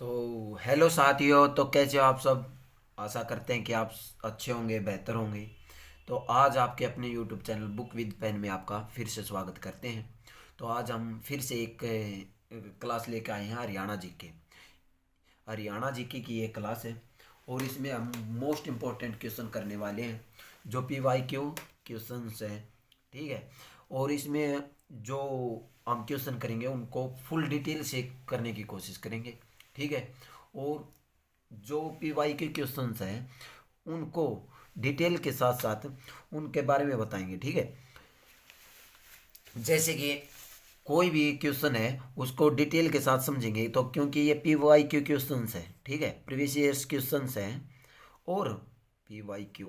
तो हेलो साथियों, तो कैसे हो आप सब। आशा करते हैं कि आप अच्छे होंगे, बेहतर होंगे। तो आज आपके अपने YouTube channel book with pen में आपका फिर से स्वागत करते हैं। तो आज हम फिर से एक क्लास लेके आए हैं हरियाणा जीके की ये क्लास है। और इसमें हम मोस्ट इम्पोर्टेंट क्वेश्चन करने वाले हैं, जो PYQ क्वेश्चन हैं। ठीक है। और इसमें जो हम क्वेश्चन करेंगे उनको फुल डिटेल से करने की कोशिश करेंगे। ठीक है। और जो PYQ क्वेश्चंस हैं उनको डिटेल के साथ साथ उनके बारे में बताएंगे। ठीक है। जैसे कि कोई भी क्वेश्चन है उसको डिटेल के साथ समझेंगे, तो क्योंकि ये PYQ क्वेश्चंस है। ठीक है, प्रीवियस ईयर्स क्वेश्चंस हैं। और PYQ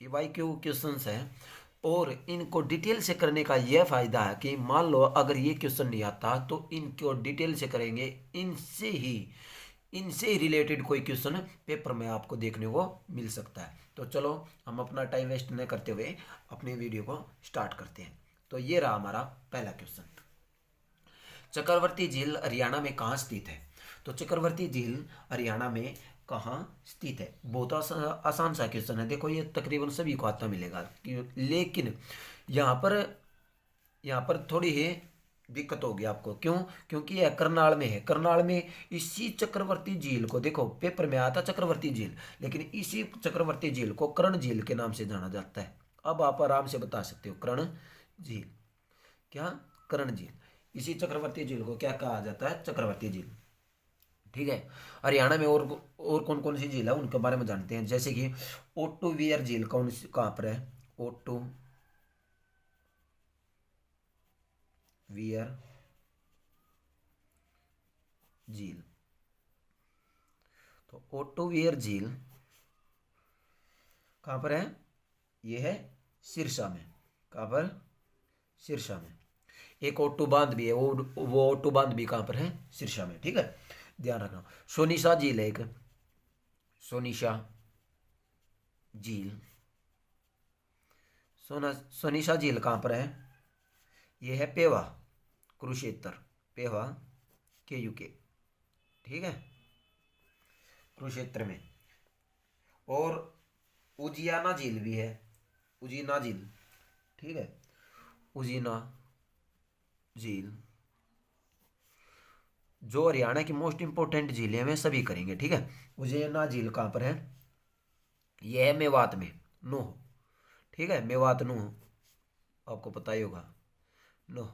PYQ क्वेश्चंस हैं। और इनको डिटेल से करने का यह फ़ायदा है कि मान लो अगर ये क्वेश्चन नहीं आता तो इनको डिटेल से करेंगे। इनसे ही रिलेटेड कोई क्वेश्चन पेपर में आपको देखने को मिल सकता है। तो चलो हम अपना टाइम वेस्ट न करते हुए अपनी वीडियो को स्टार्ट करते हैं। तो ये रहा हमारा पहला क्वेश्चन। चक्रवर्ती झील हरियाणा में कहाँ स्थित है। तो चक्रवर्ती झील हरियाणा में कहाँ स्थित है, बहुत आसान सा क्वेश्चन है। देखो ये तकरीबन सभी को आता मिलेगा लेकिन यहाँ पर थोड़ी ही दिक्कत होगी आपको। क्यों? क्योंकि यह करनाल में है। करनाल में इसी चक्रवर्ती झील को, देखो पेपर में आया था चक्रवर्ती झील, लेकिन इसी चक्रवर्ती झील को कर्ण झील के नाम से जाना जाता है। अब आप आराम से बता सकते हो कर्ण झील, क्या कर्ण झील। इसी चक्रवर्ती झील को क्या कहा जाता है? चक्रवर्ती झील। ठीक है। हरियाणा में और कौन कौन सी झील है उनके बारे में जानते हैं। जैसे कि ओटू वियर झील कहाँ पर है? ओटू वियर झील। तो ओटू वियर झील कहाँ पर है? ये है सिरसा में। कहाँ पर? सिरसा में। एक ओटू बांध भी है, वो ओटू बांध भी कहाँ पर है? सिरसा में। ठीक है, ध्यान रखना। सोनिशा झील है एक, सोनिशा झील। सोनिशा झील कहाँ पर है? ये है पेवा, कुरुक्षेत्र, पेवा KUK। ठीक है, कुरुक्षेत्र में। और उजियाना झील भी है, उजीना झील। ठीक है, उजीना झील। जो हरियाणा की मोस्ट इंपोर्टेंट झीलें हैं वे सभी करेंगे। ठीक है। उज्जैना झील कहाँ पर है? यह है मेवात में, नूह। ठीक है, मेवात नूह, आपको पता ही होगा, नूह।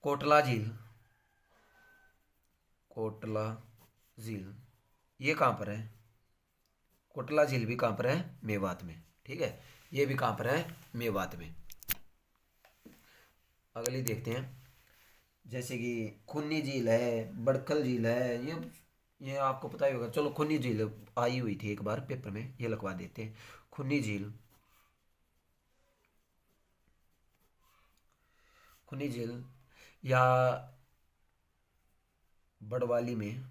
कोटला झील, कोटला झील ये कहाँ पर है? कोटला झील भी कहाँ पर है? मेवात में। ठीक है, ये भी कहाँ पर है? मेवात में। अगली देखते हैं। जैसे कि खुन्नी झील है, बड़खल झील है, ये आपको पता ही होगा। चलो खुन्नी झील आई हुई थी एक बार पेपर में, ये लिखवा देते हैं। खुन्नी झील, खुन्नी झील या बड़वाली में,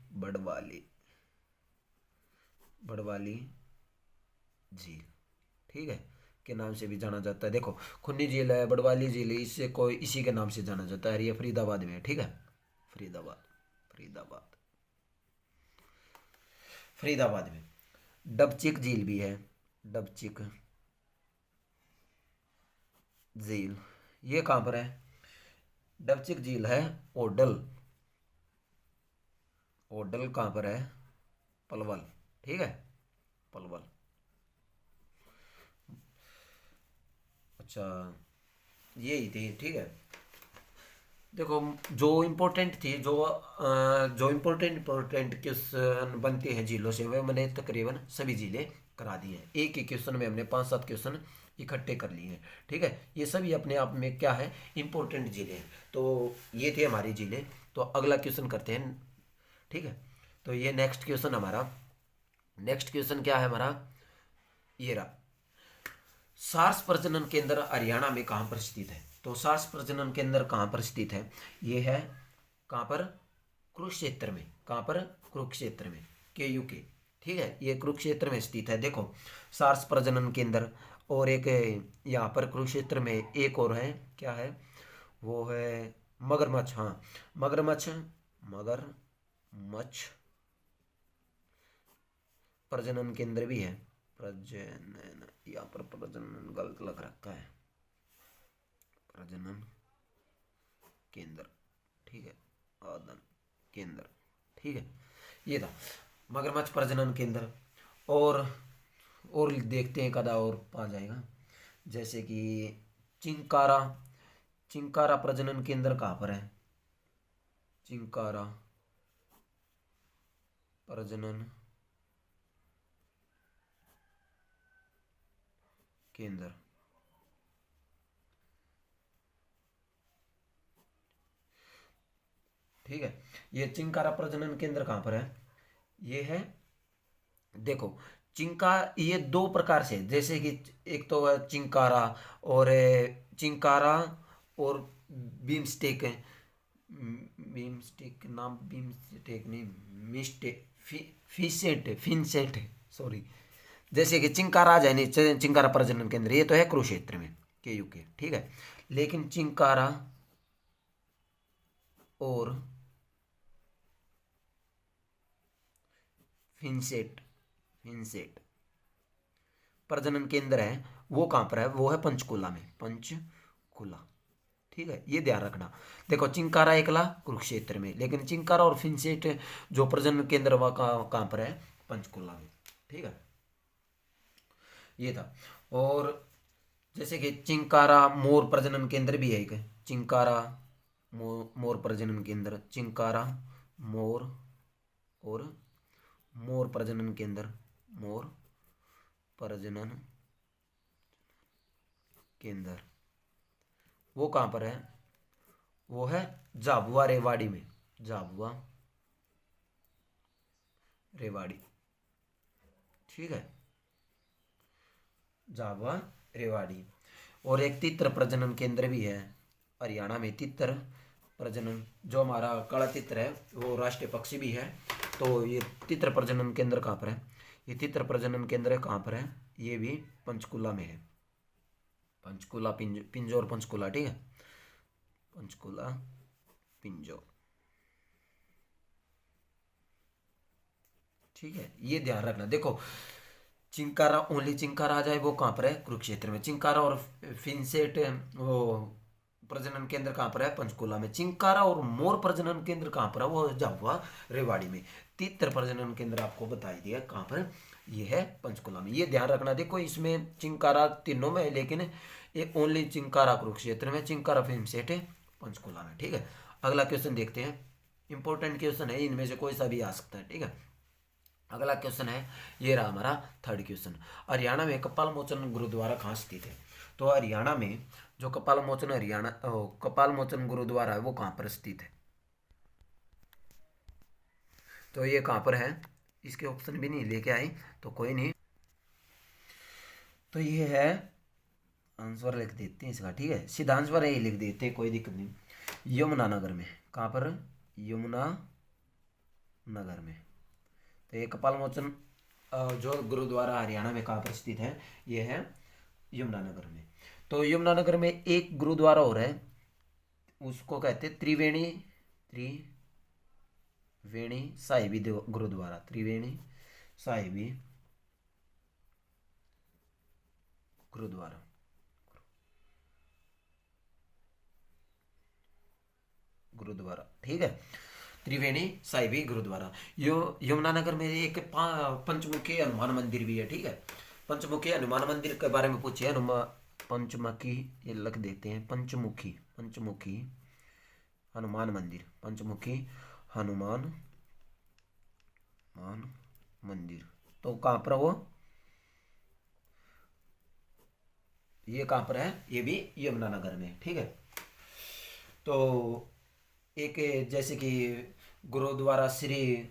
बड़वाली झील। ठीक है, के नाम से भी जाना जाता है। देखो खुन्नी झील है, बड़वाली झील है, इससे कोई इसी के नाम से जाना जाता है। ये फरीदाबाद में है। ठीक है, फरीदाबाद, फरीदाबाद, फरीदाबाद में। डबचिक झील भी है, डबचिक झील ये कहाँ पर है? डबचिक झील है ओडल, ओडल कहाँ पर है? पलवल। ठीक है, पलवल। अच्छा, यही थी। ठीक है। देखो जो इम्पोर्टेंट थी, जो इम्पोर्टेंट क्वेश्चन बनते हैं झीलों से, वे मैंने तकरीबन सभी झीलें करा दी हैं। एक ही क्वेश्चन में हमने 5-7 क्वेश्चन इकट्ठे कर लिए हैं। ठीक है, ये सभी अपने आप में क्या है? इम्पोर्टेंट झीलें हैं। तो ये थे हमारी झीलें। तो अगला क्वेश्चन करते हैं। ठीक है, तो ये नेक्स्ट क्वेश्चन क्या है हमारा? ये रहा। सार्स प्रजनन केंद्र हरियाणा में कहाँ पर स्थित है? तो सार्स प्रजनन केंद्र कहाँ पर स्थित है? ये है कहाँ पर? कुरुक्षेत्र में। कहाँ पर? कुरुक्षेत्र में, KUK। ठीक है, ये कुरुक्षेत्र में स्थित है। देखो सार्स प्रजनन केंद्र, और एक यहाँ पर कुरुक्षेत्र में एक और है, क्या है वो? है मगरमच्छ। हाँ, मगरमच्छ, मगरमच्छ प्रजनन केंद्र भी है। प्रजनन, यहाँ पर प्रजनन गलत लग रखा है, प्रजनन केंद्र, ठीक है, आदन केंद्र, ठीक है, ये था मगरमच्छ प्रजनन केंद्र। और देखते हैं कदा और आ जाएगा, जैसे कि चिंकारा। चिंकारा प्रजनन केंद्र कहाँ पर है? चिंकारा प्रजनन केंद्र, ठीक है। ये चिंकारा प्रजनन केंद्र कहाँ पर है? ये है, देखो चिंका, ये दो प्रकार से, जैसे कि एक तो है चिंकारा, और चिंकारा और बीमस्टेक है। बीमस्टेक नाम, बीमस्टेक नहीं, मिस्टेक, फिसेट, फिनसेट, सॉरी। जैसे कि चिंकारा आ जाए नहीं, चिंकारा प्रजनन केंद्र ये तो है कुरुक्षेत्र में, के यूके, ठीक है। लेकिन चिंकारा और फिनसेट, फिनसेट प्रजनन केंद्र है, वो कहाँ पर है? वो है पंचकुला में, पंचकुला, ठीक है, ये ध्यान रखना। देखो चिंकारा एकला कुरुक्षेत्र में, लेकिन चिंकारा और फिनसेट जो प्रजनन केंद्र वह कहाँ पर है? पंचकुला में, ठीक है, ये था। और जैसे कि चिंकारा मोर प्रजनन केंद्र भी है एक, चिंकारा मोर प्रजनन केंद्र, चिंकारा मोर और मोर प्रजनन केंद्र, मोर प्रजनन केंद्र वो कहाँ पर है? वो है झाबुआ रेवाड़ी में, झाबुआ रेवाड़ी, ठीक है, झाबुआ रेवाड़ी। और एक तित्र प्रजनन केंद्र भी है हरियाणा में, तित्र प्रजनन, जो हमारा काला तित्र है वो राष्ट्रीय पक्षी भी है। तो ये तित्र प्रजनन केंद्र कहाँ पर है? ये तित्र प्रजनन केंद्र कहाँ पर है? ये भी पंचकुला में है, पंचकुला, पिंजौर पंचकुला, ठीक है, पंचकुला पिंजौर, ठीक है, ये ध्यान रखना। देखो चिंकारा, ओनली चिंकारा आ जाए वो कहाँ पर है? कुरुक्षेत्र में। चिंकारा और फिनसेट वो प्रजनन केंद्र कहाँ पर है? पंचकुला में। चिंकारा और मोर प्रजनन केंद्र कहाँ पर है? वो झाबुआ रेवाड़ी में। तित्र प्रजनन केंद्र आपको बता दिया कहाँ पर, ये है पंचकुला में, ये ध्यान रखना। देखो इसमें चिंकारा तीनों में है, लेकिन ये ओनली चिंकारा कुरुक्षेत्र में, चिंकारा फिनसेट पंचकुला में, ठीक है। अगला क्वेश्चन देखते हैं, इंपॉर्टेंट क्वेश्चन है, इनमें से कोई सा भी आ सकता है, ठीक है। अगला क्वेश्चन है, ये रहा हमारा थर्ड क्वेश्चन। हरियाणा में कपाल मोचन गुरुद्वारा कहाँ स्थित है? तो हरियाणा में जो कपाल मोचन कपाल मोचन गुरुद्वारा है वो कहाँ पर स्थित है? तो ये कहाँ पर है? इसके ऑप्शन भी नहीं लेके आए तो कोई नहीं, तो ये है, आंसर लिख देते हैं इसका, ठीक है, सीधा आंसर यही लिख देते हैं, कोई दिक्कत नहीं। यमुनानगर में, कहाँ पर? यमुना नगर में। तो ये कपाल मोचन जो गुरुद्वारा हरियाणा में कहाँ पर स्थित है? ये है यमुनानगर में। तो यमुनानगर में एक गुरुद्वारा हो रहा है, उसको कहते हैं त्रिवेणी साहिबी गुरुद्वारा, त्रिवेणी साहिबी गुरुद्वारा, गुरुद्वारा, ठीक है, त्रिवेणी साहिबी गुरुद्वारा। यो यमुनानगर में एक पंचमुखी हनुमान मंदिर भी है, ठीक है। पंचमुखी हनुमान मंदिर के बारे में पूछिए, पंचमुखी, ये लिख देते हैं, पंचमुखी, पंचमुखी हनुमान मंदिर, पंचमुखी हनुमान मंदिर, तो कहाँ पर वो, ये कहाँ पर है? ये भी यमुनानगर में, ठीक है। तो एक जैसे कि गुरुद्वारा श्री,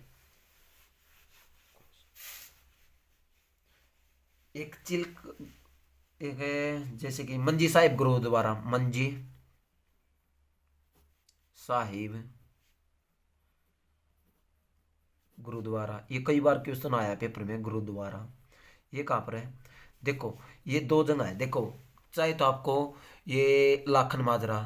एक चिल्क, एक है जैसे कि मंजी साहिब गुरुद्वारा, मंजी साहिब गुरुद्वारा, ये कई बार क्वेश्चन आया पेपर में, गुरुद्वारा ये कहाँ पर है? देखो ये दो जगह है, देखो चाहे तो आपको ये लाखन माजरा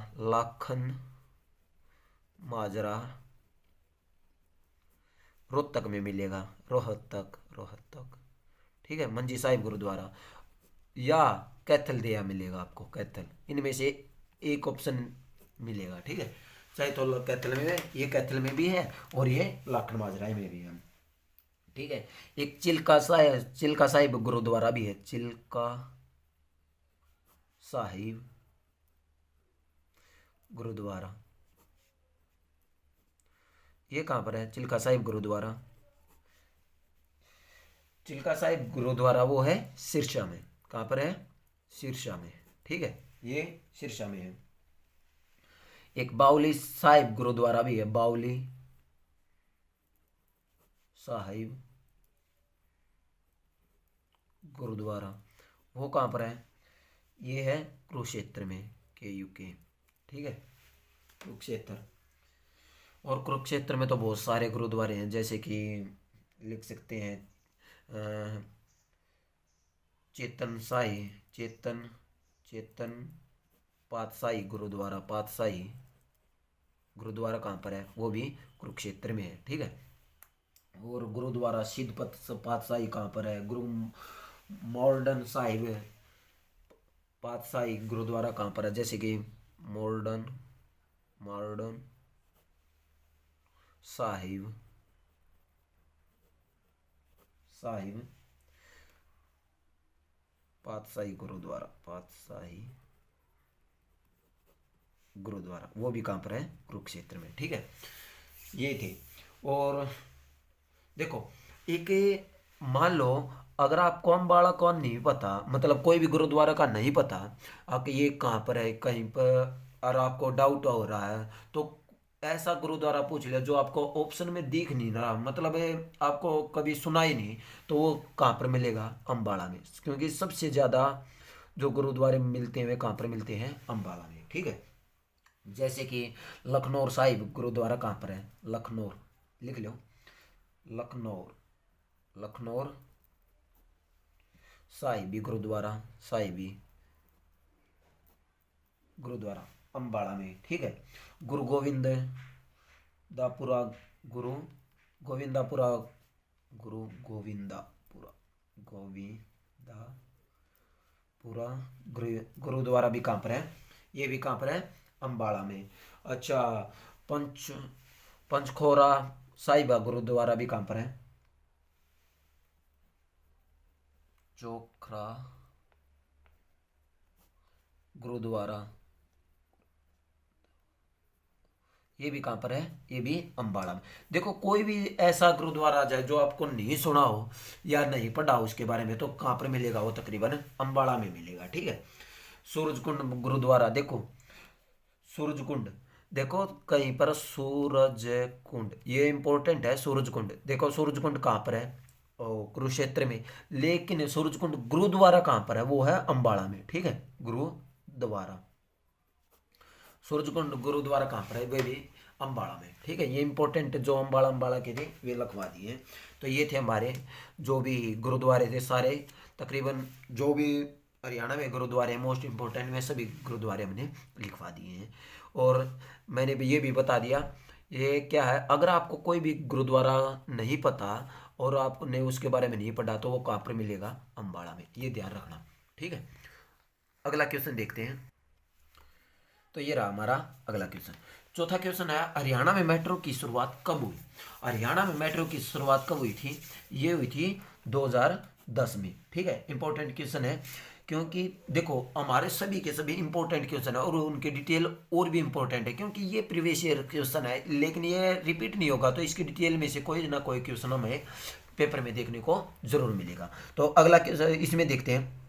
रोहतक में मिलेगा, रोहतक, रोहतक, ठीक है। मंजी साहिब गुरुद्वारा या कैथल दिया मिलेगा आपको, कैथल, इनमें से एक ऑप्शन मिलेगा, ठीक है। चाहे तो कैथल में, ये कैथल में भी है और ये लाखन माजरा में भी है, ठीक है। एक चिल्का साहिब गुरुद्वारा भी है, चिल्का साहिब गुरुद्वारा, ये कहाँ पर है चिल्का साहिब गुरुद्वारा? चिल्का साहिब गुरुद्वारा वो है सिरसा में। कहाँ पर है? सिरसा में, ठीक है, ये सिरसा में है। एक बाउली साहिब गुरुद्वारा भी है, बाउली साहिब गुरुद्वारा, वो कहाँ पर है? ये है कुरुक्षेत्र में, KUK, ठीक है, कुरुक्षेत्र। और कुरुक्षेत्र में तो बहुत सारे गुरुद्वारे हैं, जैसे कि लिख सकते हैं चेतन साई, चेतन चेतन पातशाही गुरुद्वारा, पातशाही गुरुद्वारा कहाँ पर है? वो भी कुरुक्षेत्र में है, ठीक है। और गुरुद्वारा सिद्ध पातशाही कहाँ पर है? गुरु मॉडर्न साहिब पातशाही गुरुद्वारा कहाँ पर है? जैसे कि मॉडर्न मॉडर्न साहिब साहिब पातशाही गुरुद्वारा, पातशाही गुरुद्वारा, वो भी कहाँ पर है? कुरुक्षेत्र में, ठीक है। ये थे। और देखो, एक मान लो अगर आपको अम्बाड़ा कौन नहीं पता, मतलब कोई भी गुरुद्वारा का नहीं पता, आप ये कहाँ पर है कहीं पर, और आपको डाउट हो रहा है, तो ऐसा गुरुद्वारा पूछ लिया जो आपको ऑप्शन में दिख नहीं रहा, मतलब आपको कभी सुना ही नहीं, तो वो कहाँ पर मिलेगा? अम्बाड़ा में, क्योंकि सबसे ज़्यादा जो गुरुद्वारे मिलते हैं वे कहाँ पर मिलते हैं? अम्बाड़ा में, ठीक है। जैसे कि लखनऊ साहिब गुरुद्वारा कहाँ पर है? लखनऊ, लिख लो, लखनऊ, लखनऊ साहिबी गुरुद्वारा, साहिबी गुरुद्वारा अम्बाड़ा में, ठीक है। गुरु गोविंद दापुरा, गुरु गोविंदापुरा, गुरु गोविंदापुरा, गोविंदापुरा गुरुद्वारा भी कहाँ पर है? ये भी कहाँ पर है? अम्बाड़ा में। अच्छा, पंच पंचखोरा साहिबा गुरुद्वारा भी कहाँ पर है? चोखरा गुरुद्वारा, ये भी कहाँ पर है? ये भी अम्बाड़ा में। देखो, कोई भी ऐसा गुरुद्वारा आ जाए जो आपको नहीं सुना हो या नहीं पढ़ा हो उसके बारे में, तो कहाँ पर मिलेगा? वो तकरीबन अम्बाड़ा में मिलेगा, ठीक है। सूरज कुंड गुरुद्वारा, देखो सूरज कुंड, देखो कहीं पर सूरज कुंड, ये इंपॉर्टेंट है। सूरज कुंड, देखो सूरज कुंड कहाँ पर है? कुरुक्षेत्र में, लेकिन सूरज कुंड गुरुद्वारा कहाँ पर है? वो है अम्बाड़ा में, ठीक है, गुरुद्वारा। सूरज कुंड गुरुद्वारा कहाँ पर है? वे भी अम्बाड़ा में, ठीक है। ये इंपॉर्टेंट जो अम्बाड़ा अम्बाड़ा के थे वे लिखवा दिए। तो ये थे हमारे जो भी गुरुद्वारे थे सारे, तकरीबन जो भी हरियाणा में गुरुद्वारे मोस्ट इम्पोर्टेंट में सभी गुरुद्वारे हमने लिखवा दिए हैं। और मैंने भी ये भी बता दिया, ये क्या है, अगर आपको कोई भी गुरुद्वारा नहीं पता और आपने उसके बारे में नहीं पढ़ा, तो वो कहाँ पर मिलेगा? अम्बाड़ा में, ये ध्यान रखना, ठीक है। अगला क्वेश्चन देखते हैं। तो ये रहा हमारा अगला क्वेश्चन। चौथा क्वेश्चन है, हरियाणा में मेट्रो की शुरुआत कब हुई? हरियाणा में मेट्रो की शुरुआत कब हुई थी? ये हुई थी 2010 में, ठीक है। इंपॉर्टेंट क्वेश्चन है, क्योंकि देखो हमारे सभी के सभी इंपॉर्टेंट क्वेश्चन है और उनके डिटेल और भी इंपॉर्टेंट है, क्योंकि ये प्रीवियस ईयर क्वेश्चन है, लेकिन ये रिपीट नहीं होगा, तो इसकी डिटेल में से कोई ना कोई क्वेश्चन हमें पेपर में देखने को जरूर मिलेगा। तो अगला क्वेश्चन इसमें देखते हैं,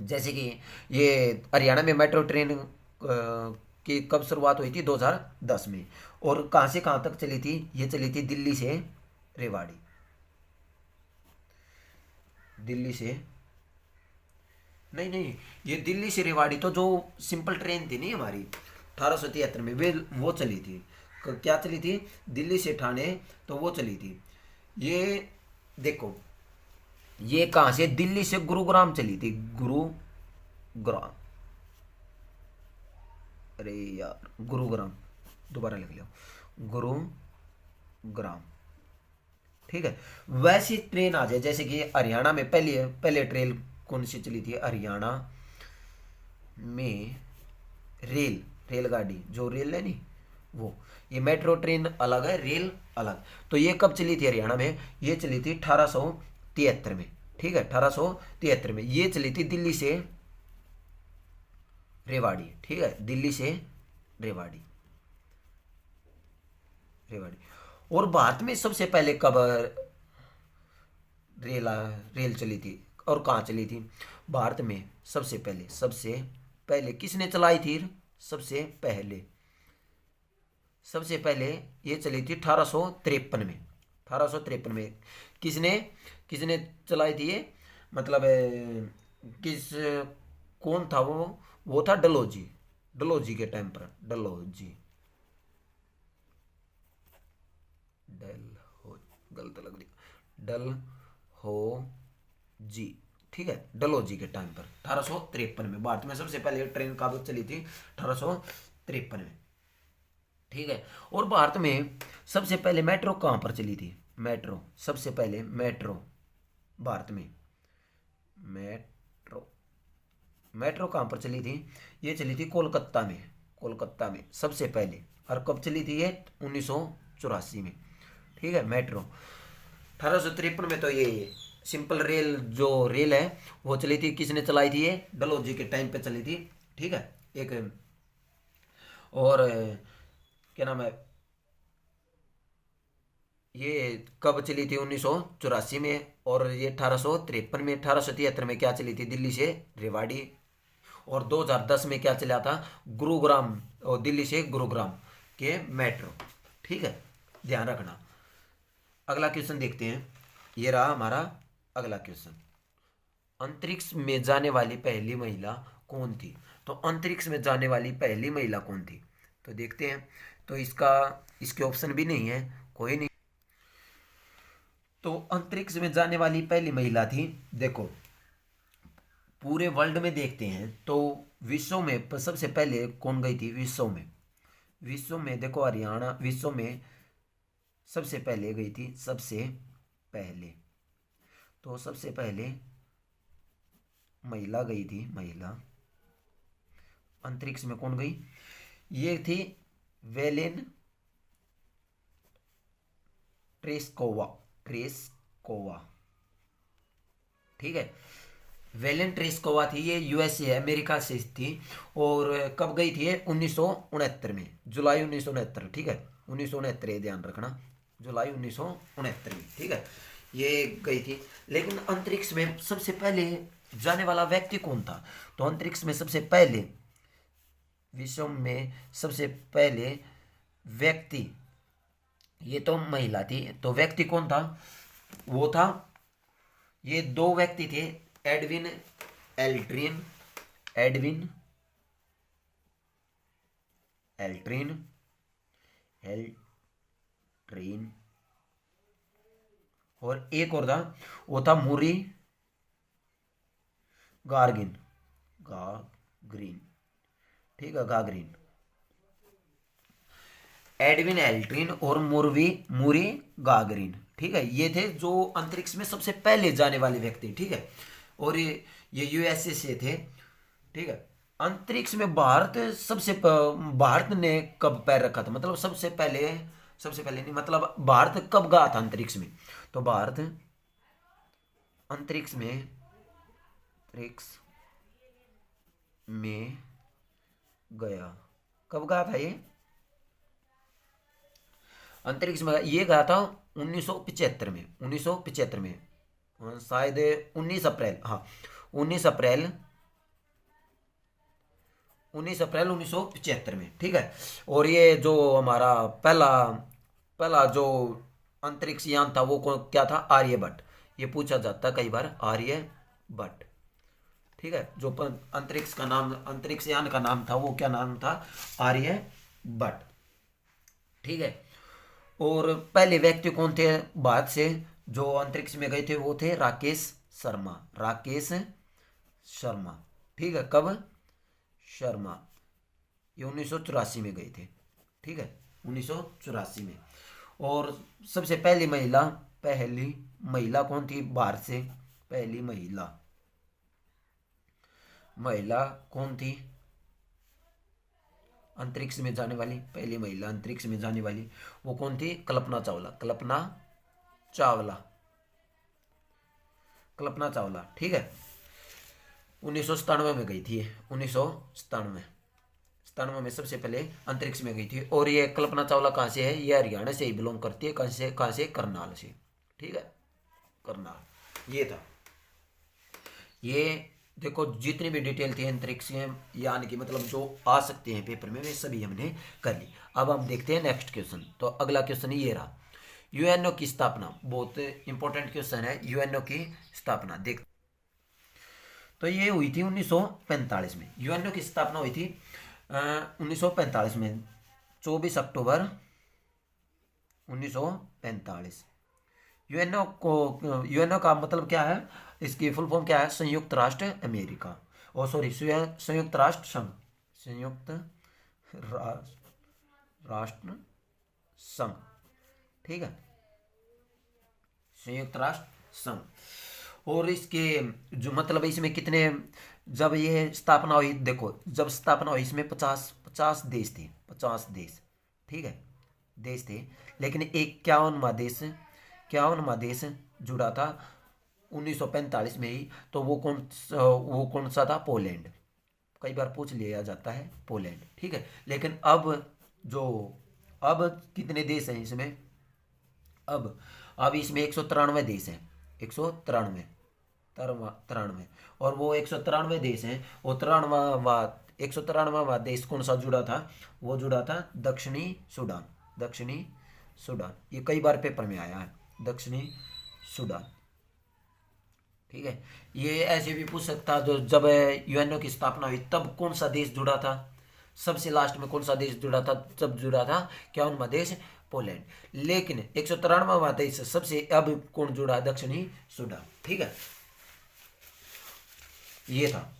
जैसे कि ये हरियाणा में मेट्रो ट्रेन की कब शुरुआत हुई थी? 2010 में। और कहाँ से कहाँ तक चली थी? ये चली थी दिल्ली से रेवाड़ी, दिल्ली से नहीं नहीं, ये दिल्ली से रेवाड़ी तो जो सिंपल ट्रेन थी नहीं हमारी 1873 में, वे वो चली थी। क्या चली थी? दिल्ली से ठाणे, तो वो चली थी। ये देखो, ये कहाँ से? दिल्ली से गुरुग्राम चली थी, गुरुग्राम, अरे यार गुरुग्राम, दोबारा लिख लो, गुरुग्राम, ठीक है। वैसी ट्रेन आ जाए, जैसे कि हरियाणा में पहले पहले ट्रेन कौन सी चली थी हरियाणा में, रेलगाड़ी जो रेल है नहीं वो, ये मेट्रो ट्रेन अलग है, रेल अलग। तो ये कब चली थी हरियाणा में, ये चली थी 1873 में, ठीक है 1873 में ये चली थी दिल्ली से रेवाड़ी, ठीक है दिल्ली से रेवाड़ी, रेवाड़ी। और भारत में सबसे पहले कब रेल चली थी और कहाँ चली थी, भारत में सबसे पहले किसने चलाई थी, सबसे पहले ये चली थी 1853 में, 1853 में किसने किसने चलाई थी ये, मतलब किस कौन था वो था डलहौजी, डलहौजी के टाइम पर, डल हो गलत लग रही, डल हो जी, ठीक है डलहौजी के टाइम पर 1853 में भारत में सबसे पहले ट्रेन कब चली थी, 1853 में, ठीक है। और भारत में सबसे पहले मेट्रो कहाँ पर चली थी, सबसे पहले मेट्रो भारत में, मेट्रो कहाँ पर चली थी, ये चली थी कोलकाता में सबसे पहले। और कब चली थी ये, 1984 में, ठीक है मेट्रो। 1853 में तो ये सिंपल रेल जो रेल है वो चली थी, किसने चलाई थी ये, डलहौजी के टाइम पे चली थी, ठीक है। एक और क्या नाम है, ये कब चली थी 1984 में, और ये 1853 में, 1873 में क्या चली थी, दिल्ली से रेवाड़ी। और 2010 में क्या चला था, गुरुग्राम, और दिल्ली से गुरुग्राम के मेट्रो, ठीक है ध्यान रखना। अगला क्वेश्चन देखते हैं, ये रहा हमारा अगला क्वेश्चन, अंतरिक्ष में जाने वाली पहली महिला कौन थी। तो अंतरिक्ष में जाने वाली पहली महिला कौन थी, तो देखते हैं। तो इसके ऑप्शन भी नहीं है, कोई नहीं। तो अंतरिक्ष में जाने वाली पहली महिला थी, देखो पूरे वर्ल्ड में देखते हैं तो विश्व में सबसे पहले कौन गई थी, विश्व में देखो हरियाणा विश्व में सबसे पहले गई थी, तो सबसे पहले महिला गई थी, अंतरिक्ष में कौन गई, ये थी वेलेन ट्रेस्कोवा, ठीक है वेलेन ट्रेस्कोवा थी, ये यूएसए अमेरिका से थी। और कब गई थी ये, 1969 में, जुलाई 1969, ठीक है 1969, ये ध्यान रखना जुलाई 1969 में, ठीक है ये गई थी। लेकिन अंतरिक्ष में सबसे पहले जाने वाला व्यक्ति कौन था, तो अंतरिक्ष में सबसे पहले, विश्व में सबसे पहले व्यक्ति, ये तो महिला थी, तो व्यक्ति कौन था, वो था, ये दो व्यक्ति थे, एडविन एल्ट्रिन और एक और था, वो था मूरी गार्गिन, ठीक है गागरिन, एडविन एल्ट्रिन और मूरी गागरिन, ठीक है ये थे जो अंतरिक्ष में सबसे पहले जाने वाले व्यक्ति, ठीक है। और ये यूएसए से थे, ठीक है। अंतरिक्ष में भारत ने कब पैर रखा था, मतलब सबसे पहले नहीं, मतलब भारत कब गया था अंतरिक्ष में, तो भारत अंतरिक्ष में गया, कब गया था ये अंतरिक्ष में, ये गया था 1975 में, शायद 19 अप्रैल, हाँ 19 अप्रैल 1975 में, ठीक है। और ये जो हमारा पहला जो अंतरिक्ष यान था वो क्या था, आर्यभट्ट, ये पूछा जाता है कई बार, आर्यभट्ट, ठीक है। जो अंतरिक्ष यान का नाम था वो क्या नाम था, आर्यभट्ट, ठीक है। और पहले व्यक्ति कौन थे भारत से जो अंतरिक्ष में गए थे, वो थे राकेश शर्मा, ठीक है कब, शर्मा, ये 1984 में गए थे, ठीक है 1984 में। और सबसे पहली महिला पहली महिला कौन थी बाहर से? पहली महिला कौन थी अंतरिक्ष में जाने वाली? पहली महिला अंतरिक्ष में जाने वाली वो कौन थी? कल्पना चावला। कल्पना चावला, ठीक है। 1997 में गई थी, 1997 में सबसे पहले अंतरिक्ष में गई थी। और ये कल्पना चावला कहाँ से है? ये हरियाणा से ही बिलोंग करती है। कहाँ से? करनाल से, ठीक है, करनाल। ये था, ये देखो जितनी भी डिटेल थी अंतरिक्ष यान की, मतलब जो आ सकते हैं पेपर में, वे सभी हमने कर ली। अब हम देखते हैं नेक्स्ट क्वेश्चन। तो अगला क्वेश्चन ये रहा, यूएनओ की स्थापना। बहुत इंपॉर्टेंट क्वेश्चन है, यूएनओ की स्थापना देख। तो ये हुई थी 1945 में। यूएनओ की स्थापना हुई थी 1945 में, 24 अक्टूबर 1945। यूएनओ का मतलब क्या है? इसकी फुल फॉर्म क्या है? संयुक्त राष्ट्र अमेरिका, ओ सॉरी, संयुक्त राष्ट्र संघ। संयुक्त राष्ट्र संघ, ठीक है, संयुक्त राष्ट्र संघ। और इसके जो मतलब इसमें कितने, जब ये स्थापना हुई, देखो जब स्थापना हुई इसमें 50 देश थे, 50 देश, ठीक है, देश थे। लेकिन 51वां देश जुड़ा था 1945 में ही। तो वो कौन सा था? पोलैंड। कई बार पूछ लिया जाता है पोलैंड, ठीक है। लेकिन अब कितने देश हैं इसमें? अब इसमें 193 देश हैं, 193। और वो 193 देश हैं, वो 193वां देश कौन सा जुड़ा था? वो जुड़ा था दक्षिणी सूडान। ये कई बार पेपर में आया है, दक्षिणी सूडान, ठीक है। ये ऐसे भी पूछ सकता, जो जब यूएनओ की स्थापना हुई तब कौन सा देश जुड़ा था? सबसे लास्ट में कौन सा देश जुड़ा था? तब जुड़ा था क्या उनका देश? पोलैंड। लेकिन 193वां देश सबसे अब कौन जुड़ा? दक्षिणी सूडान, ठीक है। ये था,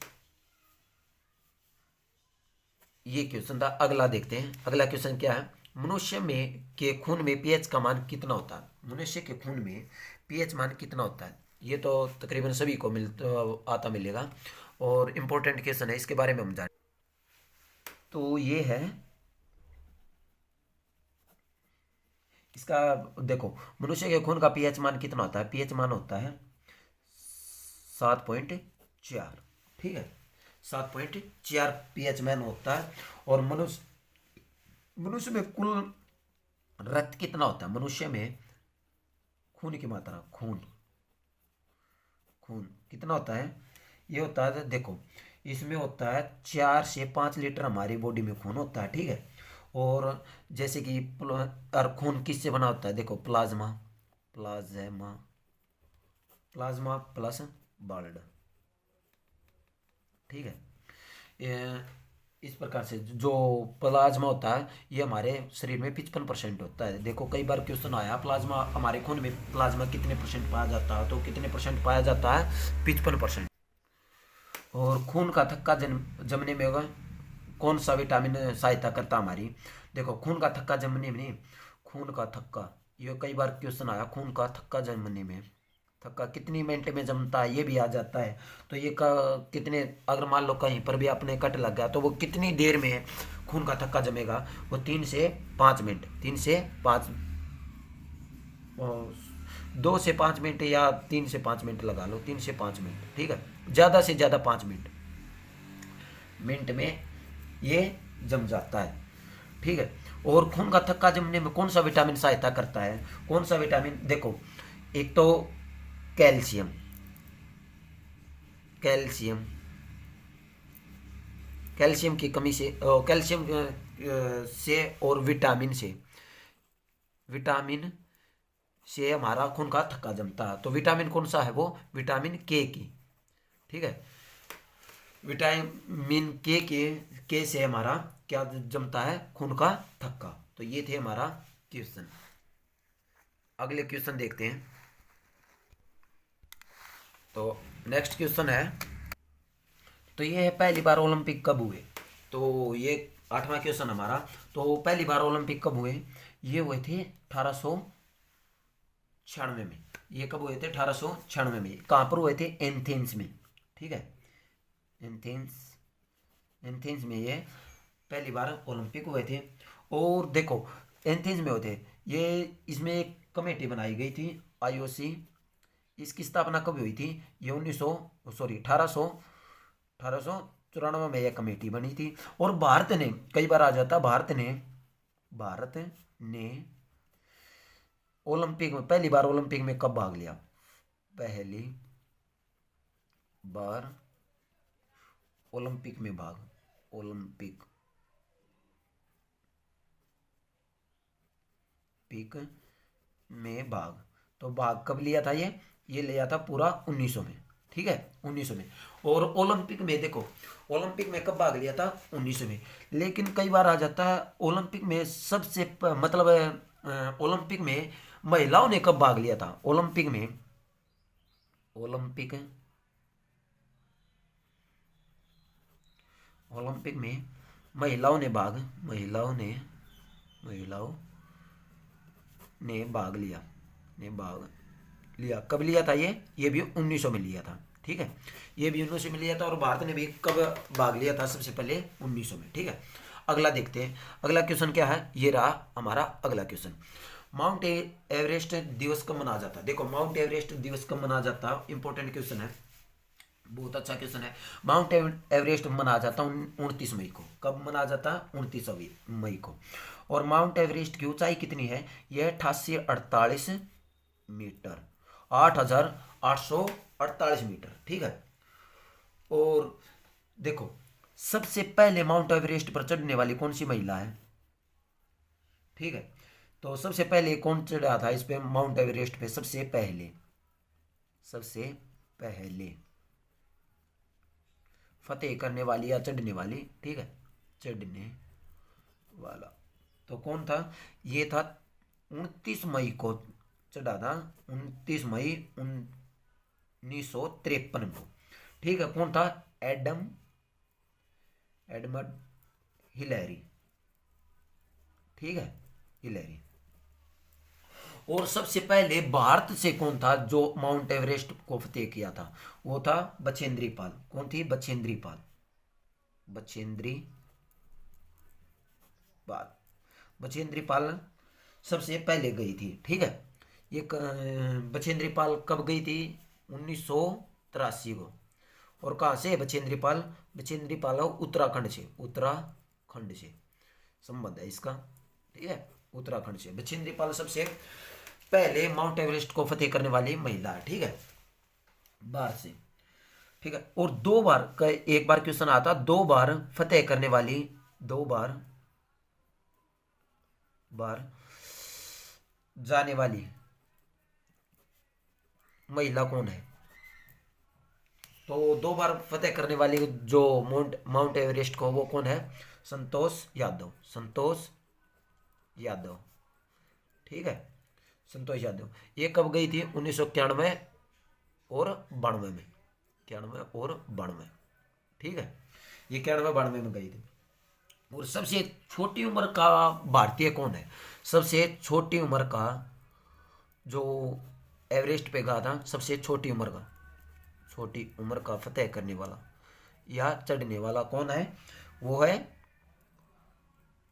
ये क्वेश्चन था। अगला देखते हैं, अगला क्वेश्चन क्या है? मनुष्य के खून में पीएच का मान कितना होता है? मनुष्य के खून में पीएच मान कितना होता है? ये तो तकरीबन सभी को आता मिलेगा, और इम्पोर्टेंट क्वेश्चन है, इसके बारे में हम जाने। तो ये है इसका, देखो मनुष्य के खून का पीएच मान कितना होता है? पीएच मान होता है 7.4, ठीक है, 7.4 पीएच मान होता है। और मनुष्य में कुल रक्त कितना होता है? मनुष्य में खून की मात्रा, खून कितना होता है? ये होता है, देखो इसमें होता है 4 से 5 लीटर हमारी बॉडी में खून होता है, ठीक है। और जैसे कि और खून किससे बना होता है? देखो प्लाज्मा प्लस ब्लड, ठीक है। इस प्रकार से जो प्लाज्मा होता है ये हमारे शरीर में 55% होता है। देखो कई बार क्वेश्चन आया, प्लाज्मा हमारे खून में प्लाज्मा कितने परसेंट पाया जाता है? तो कितने परसेंट पाया जाता है? 55%। और खून का थक्का जमने में होगा कौन सा विटामिन सहायता करता हमारी? देखो खून का थक्का जमने में, खून का थक्का, ये कई बार क्वेश्चन आया, खून का थक्का जमने में, थक्का कितनी मिनट में जमता है? ये भी आ जाता है। तो ये कितने, अगर मान लो कहीं पर भी अपने कट लग गया तो वो कितनी देर में खून का थक्का जमेगा? वो 3 से 5 मिनट, 2 से 5 मिनट या 3 से 5 मिनट लगा लो, 3 से 5 मिनट, ठीक है, ज़्यादा से ज़्यादा 5 मिनट में ये जम जाता है, ठीक है। और खून का थक्का जमने में कौन सा विटामिन सहायता करता है? कौन सा विटामिन? देखो एक तो कैल्शियम की कमी से, कैल्शियम से और विटामिन से हमारा खून का थक्का जमता है। तो विटामिन कौन सा है? वो विटामिन के की, ठीक है, विटामिन के से हमारा क्या जमता है? खून का थक्का। तो ये थे हमारा क्वेश्चन। अगले क्वेश्चन देखते हैं। तो नेक्स्ट क्वेश्चन है, तो ये है पहली बार ओलंपिक कब हुए? तो ये 8वां क्वेश्चन हमारा। तो पहली बार ओलंपिक कब हुए? ये हुए थे 1800 में। ये कब हुए थे? 1896 में। कहाँ पर हुए थे? एथेंस में। ठीक है, एथेंस में ये पहली बार ओलंपिक हुए थे। और देखो एथेंस में होते ये, इसमें एक कमेटी बनाई गई थी आईओसी। इसकी स्थापना कब हुई थी? ये 1894 में यह कमेटी बनी थी। और भारत ने, कई बार आ जाता, भारत ने ओलंपिक में पहली बार ओलंपिक में कब भाग लिया? पहली बार ओलंपिक में पिक में भाग, तो भाग कब लिया था? ये लिया था पूरा 1900 में। ठीक है, 1900 में। और ओलंपिक में देखो, ओलंपिक में कब भाग लिया था? 1900 में। लेकिन कई बार आ जाता है ओलंपिक में मतलब ओलंपिक में महिलाओं ने कब भाग लिया था? ओलंपिक में महिलाओं ने भाग लिया। कब लिया था? ये भी 1900 में लिया था। ठीक है, ये भी 1900 में लिया था। और भारत ने भी कब भाग लिया था? सबसे पहले 1900 में। ठीक है, अगला देखते हैं। अगला क्वेश्चन क्या है? ये रहा हमारा अगला क्वेश्चन। माउंट एवरेस्ट दिवस कब मनाया जाता है? देखो माउंट एवरेस्ट दिवस कब मनाया जाता है? इंपॉर्टेंट क्वेश्चन है, बहुत अच्छा क्वेश्चन है। माउंट एवरेस्ट मनाया जाता है 29 मई को। कब मनाया जाता है? 29 मई को। और माउंट एवरेस्ट की ऊंचाई कितनी है? यह 8848 मीटर, 8848 मीटर। ठीक है, और देखो सबसे पहले माउंट एवरेस्ट पर चढ़ने वाली कौन सी महिला है? ठीक है, तो सबसे पहले कौन चढ़ा था इस पे, माउंट एवरेस्ट पे? सबसे पहले फतेह करने वाली या चढ़ने वाली, ठीक है, चढ़ने वाला तो कौन था? ये था 29 मई को चढ़ा था, 29 मई 1953 को। ठीक है, कौन था? Edmund Hillary. ठीक है, हिलेरी। और सबसे पहले भारत से कौन था जो माउंट एवरेस्ट को फतेह किया था? वो था बछेंद्री पाल। कौन थी? बछेंद्री पाल। बछेंद्री पाल सबसे पहले गई थी। ठीक है, ये बछेंद्री पाल कब गई थी? 1983 को। और कहाँ से बछेंद्री पाल? बछेंद्री पाल उत्तराखंड से संबंध है इसका। ठीक है, उत्तराखंड से बछेंद्री पाल सबसे पहले माउंट एवरेस्ट को फतेह करने वाली महिला है। ठीक है, बाहर से। ठीक है, और एक बार क्वेश्चन आता, 2 बार फतेह करने वाली, 2 बार जाने वाली महिला कौन है? तो 2 बार फतेह करने वाली जो माउंट एवरेस्ट को, वो कौन है? संतोष यादव। ठीक है, संतोष यादव। ये कब गई थी? 1991 और 92 में। 91 और 92। ठीक है, ये 91 92 में गई थी। और सबसे छोटी उम्र का भारतीय कौन है? सबसे छोटी उम्र का जो एवरेस्ट पे गया था, सबसे छोटी उम्र का फतेह करने वाला या चढ़ने वाला कौन है? वो है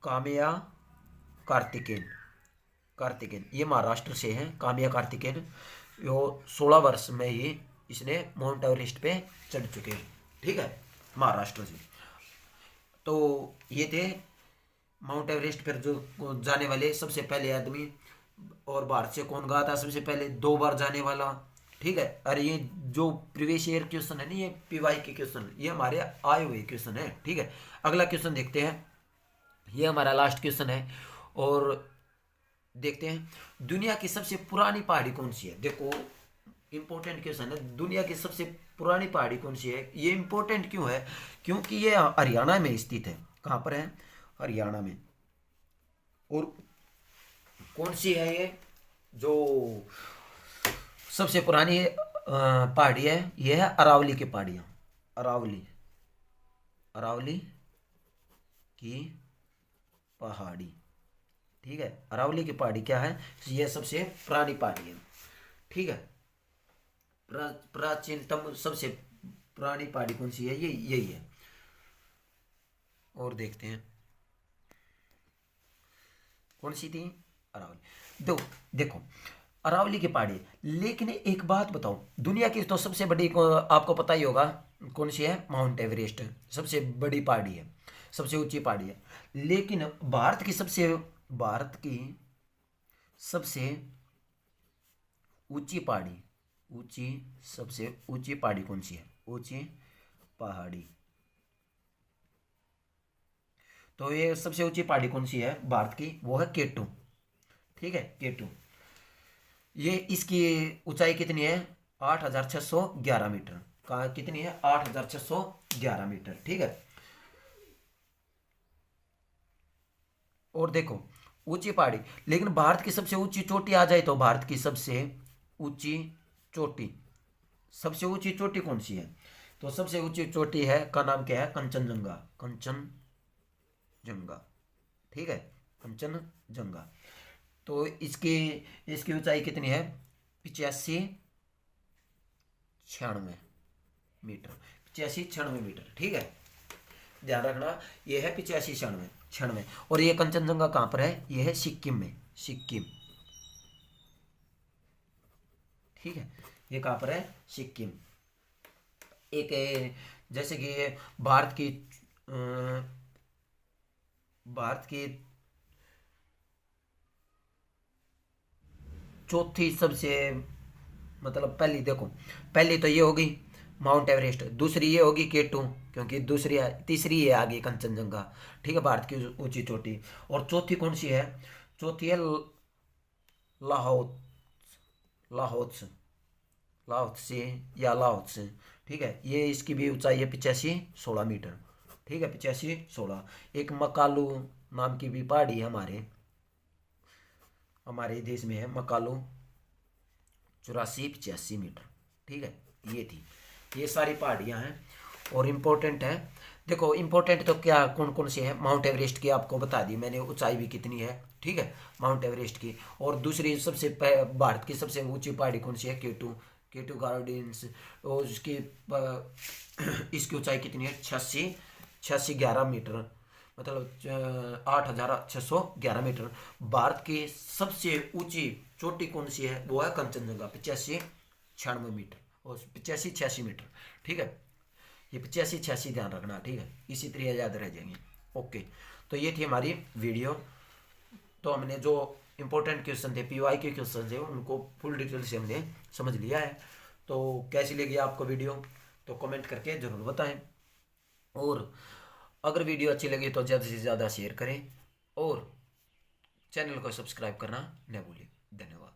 काम्या कार्तिकेयन। ये महाराष्ट्र से है, काम्या कार्तिकेयन। वो 16 वर्ष में ही इसने माउंट एवरेस्ट पे चढ़ चुके हैं। ठीक है, महाराष्ट्र से। तो ये थे माउंट एवरेस्ट पर जो जाने वाले सबसे पहले आदमी। और भारत से कौन गया था सबसे पहले 2 बार जाने वाला? ठीक है, और ये जो प्रीवियस ईयर क्वेश्चन है ना, ये पीवाई के क्वेश्चन, ये हमारे आए हुए क्वेश्चन है। ठीक है, अगला क्वेश्चन देखते हैं। ये हमारा लास्ट क्वेश्चन है। और देखते हैं, दुनिया की सबसे पुरानी पहाड़ी कौन सी है? देखो इंपॉर्टेंट क्वेश्चन है, दुनिया की सबसे पुरानी पहाड़ी कौन सी है? ये इंपॉर्टेंट क्यों है? क्योंकि ये हरियाणा में स्थित है। कहाँ पर है? हरियाणा में। और कौन सी है ये जो सबसे पुरानी पहाड़ी है? ये है अरावली की पहाड़ियाँ। अरावली की पहाड़ी। ठीक है, अरावली की पहाड़ी क्या है? ये सबसे पुरानी पहाड़ी है। ठीक है। प्राचीनतम सबसे पुरानी पहाड़ी कौन सी है, ये यही है। और देखते हैं कौन सी थी, अरावली। देखो अरावली की पहाड़ी। लेकिन एक बात बताओ, दुनिया की तो सबसे बड़ी आपको पता ही होगा कौन सी है, माउंट एवरेस्ट सबसे बड़ी पहाड़ी है, सबसे ऊंची पहाड़ी है। लेकिन भारत की सबसे ऊंची पहाड़ी, सबसे ऊंची पहाड़ी कौन सी है, ऊंची पहाड़ी। तो ये सबसे ऊंची पहाड़ी कौन सी है भारत की, वो है केटू। ठीक है, केटू। ये इसकी ऊंचाई कितनी है, 8,611 मीटर। कहाँ कितनी है, 8,611 मीटर। ठीक है। और देखो ऊंची पहाड़ी, लेकिन भारत की सबसे ऊंची चोटी आ जाए तो भारत की सबसे ऊंची चोटी, सबसे ऊंची चोटी कौन सी है, तो सबसे ऊंची चोटी है का नाम क्या है, कंचनजंगा। कंचनजंगा। ठीक है, कंचनजंगा। तो इसकी इसकी ऊंचाई कितनी है, 85-96 मीटर। 85-96 मीटर। ठीक है, ध्यान रखना, ये है 85-96 96। और ये कंचनजंगा कहाँ पर है, ये है सिक्किम में, सिक्किम। ठीक है, ये कहाँ पर है, सिक्किम। एक जैसे कि ये भारत की चौथी सबसे, मतलब पहली देखो, पहली तो ये होगी माउंट एवरेस्ट, दूसरी ये होगी केटू, क्योंकि दूसरी तीसरी ये आ गई कंचनजंगा। ठीक है, भारत की ऊंची चोटी। और चौथी कौन सी है, चौथी है लाहौल, लाहौत्स, लाहौत्से या लाहौत्स। ठीक है, ये इसकी भी ऊंचाई है 85-16 मीटर। ठीक है, 85-16। एक मकालू नाम की भी पहाड़ी है हमारे हमारे देश में है, मकालू, 84-85 मीटर। ठीक है, ये थी, ये सारी पहाड़ियाँ हैं और इम्पोर्टेंट है। देखो इम्पोर्टेंट तो क्या कौन कौन सी है, माउंट एवरेस्ट की आपको बता दी मैंने, ऊंचाई भी कितनी है। ठीक है, माउंट एवरेस्ट की। और दूसरी भारत की सबसे ऊंची पहाड़ी कौन सी है, केटू, केटू गार्डन्स। और इसकी ऊंचाई कितनी है, 86-86-11 मीटर, मतलब 8,611 मीटर। भारत की सबसे ऊंची चोटी कौन सी है, वो है कंचनजंगा, 85-96 मीटर और 85-86 मीटर। ठीक है, ये 85-86 ध्यान रखना। ठीक है, इसी तरह याद रह जाएंगे। ओके, तो ये थी हमारी वीडियो। तो हमने जो इंपॉर्टेंट क्वेश्चन थे, पीवाई के क्वेश्चन थे, उनको फुल डिटेल से हमने समझ लिया है। तो कैसी लगी आपको वीडियो, तो कमेंट करके ज़रूर बताएं। और अगर वीडियो अच्छी लगी तो ज़्यादा से ज़्यादा शेयर करें और चैनल को सब्सक्राइब करना न भूलें। धन्यवाद।